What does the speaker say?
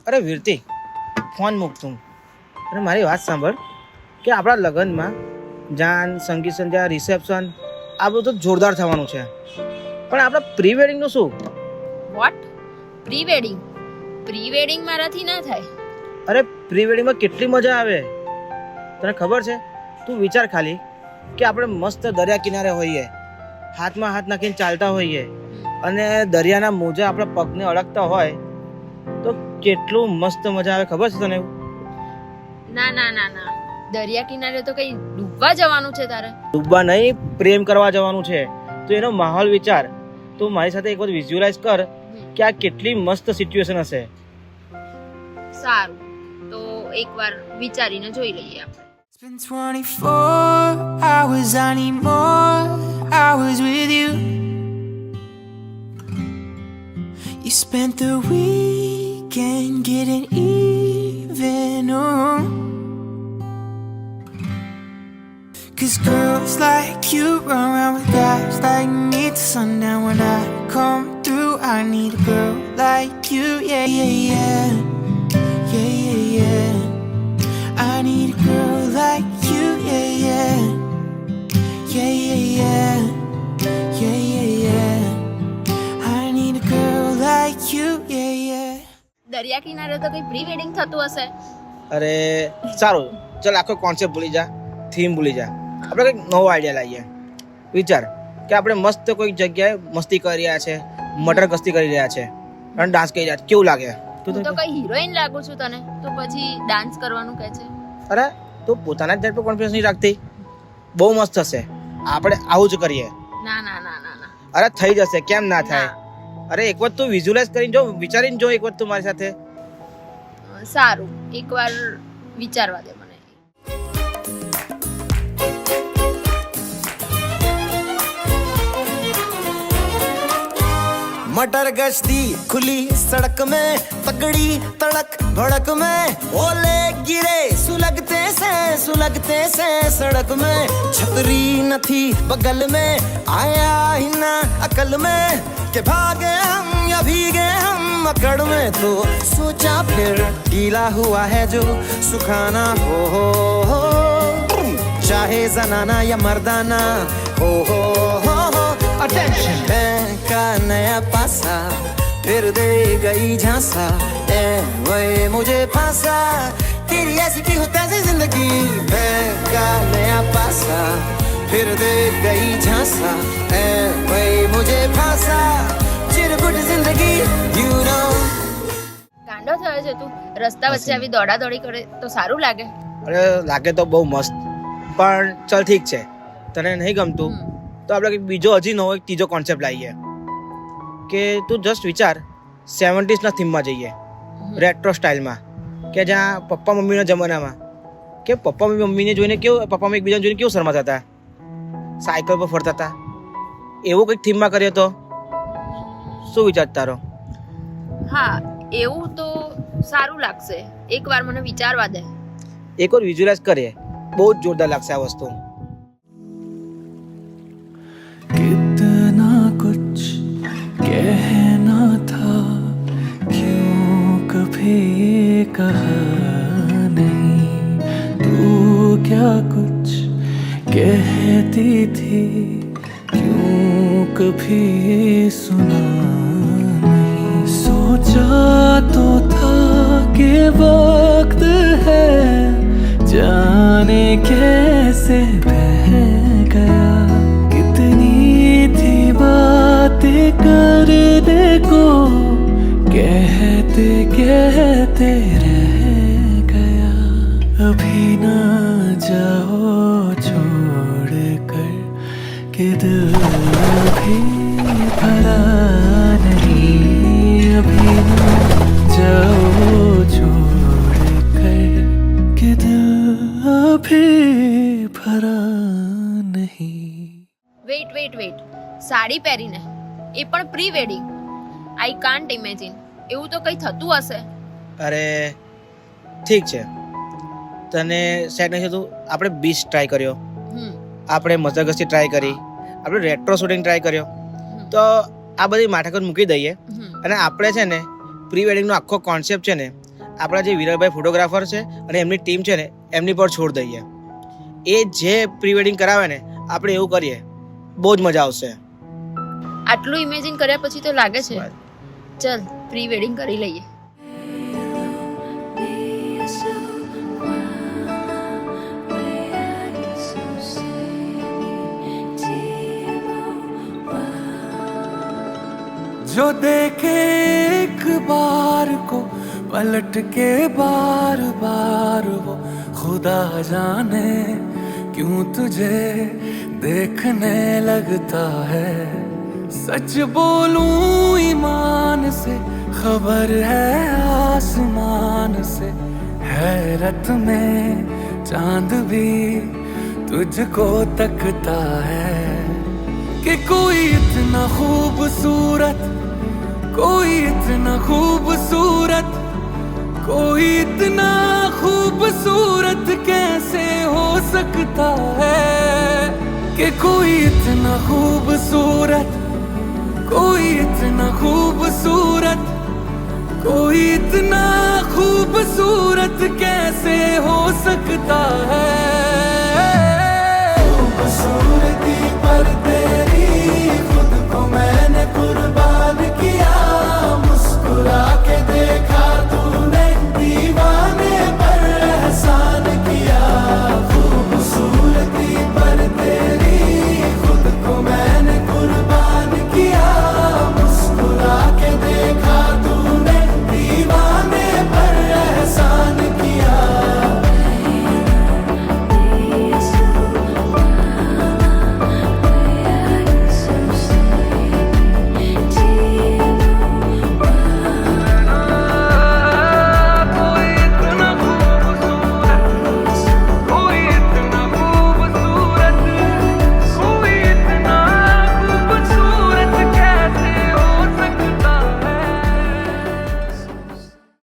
અરે વીરતી, ફોન મૂક તું અને મારી વાત સાંભળ કે આપણા લગ્નમાં જાન, સંગીત સંધ્યા, રિસેપ્શન આ બધું તો જોરદાર થવાનું છે, પણ આપણા પ્રી વેડિંગનું શું? What? Pre wedding? Pre wedding મારાથી ના થાય. અરે પ્રી વેડિંગમાં કેટલી મજા આવે તને ખબર છે? તું વિચાર ખાલી કે આપણે મસ્ત દરિયા કિનારે હોઈએ, હાથમાં હાથ નાખીને ચાલતા હોઈએ અને દરિયાના મોજા આપણા પગને અડકતા હોય તો કેટલું મસ્ત મજા આવે, ખબર છે તને? ના ના ના ના, દરિયા કિનારે તો કઈ ડૂબવા જવાનું છે તારે? ડૂબવા નહીં, પ્રેમ કરવા જવાનું છે. તો એનો માહોલ વિચાર, તું મારી સાથે એક વખત વિઝ્યુઅલાઇઝ કર કે આ કેટલી મસ્ત સિચ્યુએશન હશે. સારું, તો એકવાર વિચારીને જોઈ લઈએ આપણે. It's been 24 hours, I need more hours with you. You spent the weekend getting even, oh. 'Cause girls like you run around with guys like me till sundown. When I come through, I need a girl like you, yeah, yeah, yeah. Yeah, yeah, yeah. I need a girl like you, yeah, yeah. Yeah, yeah, yeah. Yeah, yeah, yeah. I need a girl like you, yeah, yeah. દરિયા કિનારે તો કઈ pre wedding થતું હશે. અરે સારું, ચાલ આખો કોન્સેપ્ટ ભૂલી જા, થીમ ભૂલી જા, આપણે કંઈક નવો આઈડિયા લાવીએ. વિચાર કે આપણે મસ્ત કોઈક જગ્યાએ મસ્તી કરી રહ્યા છે, મટર ગસ્તી કરી રહ્યા છે અને ડાન્સ કરી રહ્યા છે, કેવું લાગે? હું તો કઈ હિરોઈન લાગુ છું તને, તો પછી ડાન્સ કરવાનું કહે છે? અરે તું પોતાના જ પર કોન્ફિડન્સ નહીં રાખતી? બહુ મસ્ત હશે, આપણે આવું જ કરીએ. ના ના ના ના ના. અરે થઈ જશે, કેમ ના થાય? અરે એક વખત તું વિઝ્યુઅલાઇઝ કરીને જો, વિચારીને જો એક વખત તું મારી સાથે. સારું, એકવાર વિચારવા દે મને. मटर गश्ती खुली सड़क में, तगड़ी तड़क भड़क में, ओले गिरे सुलगते से सड़क में, छतरी न थी बगल में, आया ही ना अकल में कि भागे हम या भीगे हम अकड़ में, तो सोचा फिर गीला हुआ है जो सुखाना हो, चाहे जनाना या मर्दाना हो, अटेंशन का नया पासा फिर दे गई झांसा, ए वही मुझे फांसा, तेरी ऐसी की होता है जिंदगी, का नया पासा फिर दे गई झांसा, ए वही मुझे फांसा, चिरकुट जिंदगी you know. ગાંડો થયો છે તું? રસ્તા વચ્ચે આવી દોડા દોડી કરે તો સારું લાગે? અરે લાગે તો બહુ મસ્ત, પણ ચાલ ઠીક છે, તને નહીં ગમતું તો આપણે કંઈક બીજો હજી નવો એક ત્રીજો કોન્સેપ્ટ લાવીએ કે તું જસ્ટ વિચાર 70s ના થીમમાં જઈએ, રેટ્રો સ્ટાઇલમાં, કે જ્યાં પપ્પા મમ્મીના જમાનામાં કે પપ્પા મમ્મીને જોઈને કેવું, પપ્પા મમ્મી એકબીજાને જોઈને કેવું શરમાતા હતા, સાયકલ પર ફરતા હતા, એવું કંઈક થીમમાં કરીએ તો શું વિચાર તારો? હા, એવું તો સારું લાગશે, એકવાર મને વિચારવા દે. એકવાર વિઝ્યુઅલાઇઝ કરીએ, બહુ જ જોરદાર લાગશે આ વસ્તુ. कितना कुछ कहना था, क्यों कभी कहा नहीं, तू क्या कुछ कहती थी, क्यों कभी सुना नहीं, सोचा तो था कि वक्त है जाने कैसे बह गया, बातें करने को कहते कहते रह गया, अभी ना जाओ छोड़ कर कि दिल अभी भरा नहीं, अभी ना जाओ छोड़ कर कि दिल अभी भरा नहीं. વેઇટ વેઇટ વેઇટ, સાડી પહેરીને, એ પણ pre wedding? I can't imagine, એવું તો કંઈ થતું હશે. અરે ઠીક છે, તને સેટ નહીં થતું? આપણે બીચ ટ્રાય કર્યો, આપણે મજાગસ્તી ટ્રાય કરી, આપણે રેટ્રો શૂટિંગ ટ્રાય કર્યો, તો આ બધી માથાકૂટ મૂકી દઈએ અને આપણે છે ને પ્રી વેડિંગનો આખો કોન્સેપ્ટ છે ને આપણા જે વિરલભાઈ ફોટોગ્રાફર છે અને એમની ટીમ છે ને એમની પર છોડ દઈએ. એ જે પ્રી વેડિંગ કરાવે ને આપણે એવું કરીએ, બહુ જ મજા આવશે. આટલું ઇમેજિન કર્યા પછી તો લાગે છે ચલ પ્રી વેડિંગ કરી લઈએ. जो देखे एक बार को पलट के बार बार वो खुदा जाने क्यों तुझे देखने लगता है. सच बोलूं ईमान से खबर है आसमान से हैरत में चांद भी तुझको तकता है कि कोई इतना खूबसूरत कोई इतना खूबसूरत कोई इतना खूबसूरत कैसे हो सकता है कि कोई इतना खूबसूरत कोई इतना खूबसूरत कोई इतना खूबसूरत कैसे हो सकता है. खूबसूरती पर तेरी